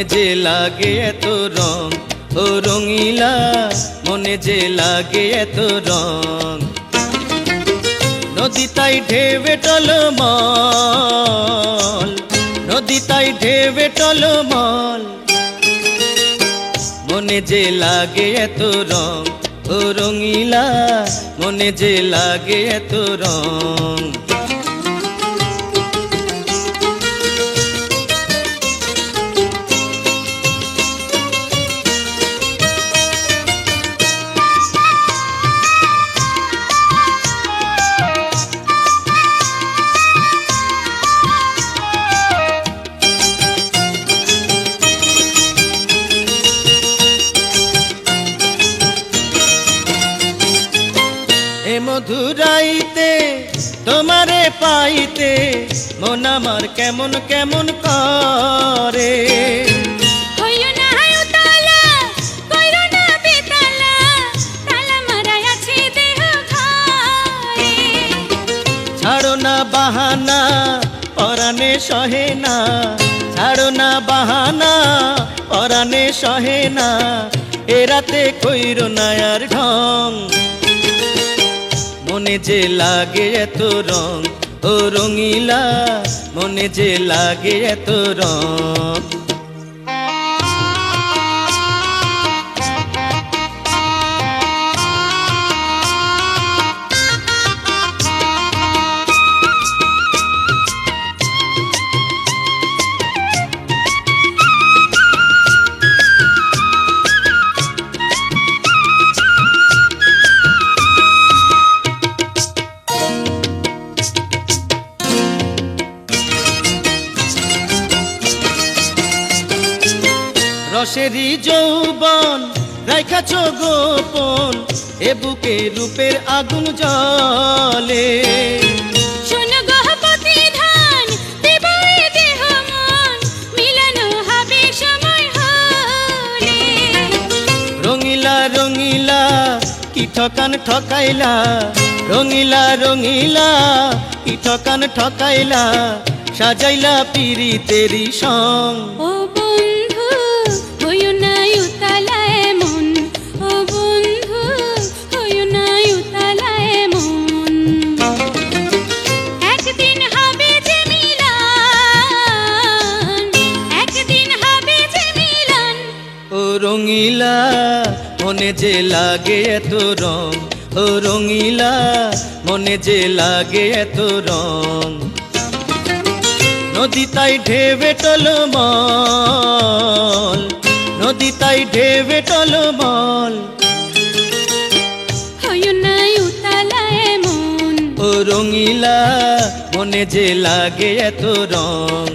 মনে যে লাগে এত রং, ও রঙিলা মনে যে লাগে এত রং। নদী তাই ঢেবে টলমল, নদী তাই ঢেবে টলমল, মনে যে লাগে এত রং, ও রঙিলা মনে যে লাগে এত রং। এ মধুরাইতে তোমারে পাইতে মন আমার কেমন কেমন করে। ছাড়ো না বাহানা পরাণে সহে না, ছাড়ো না বাহানা পরাণে সহে না, এ রাতে কইরো না আর ঢং। মনে যে লাগে এত রং, ও রঙিলা মনে যে লাগে এত রং। রসেরই যৌবন রাইখাছ গোপন, এ বুকে রূপের আগুন জ্বলে। রঙিলা রঙিলা কি ঠকান ঠকাইলা, রঙিলা রঙিলা কি ঠকান ঠকাইলা, সাজাইলা পিরিতেরি সং। রঙিলা মনে যে লাগে এত রং, ও রঙিলা মনে যে লাগে এত রং। নদী তাই ঢেবে টলমল, নদী তাই ঢেবে টলমল, ও রঙিলা মনে যে লাগে এত রং।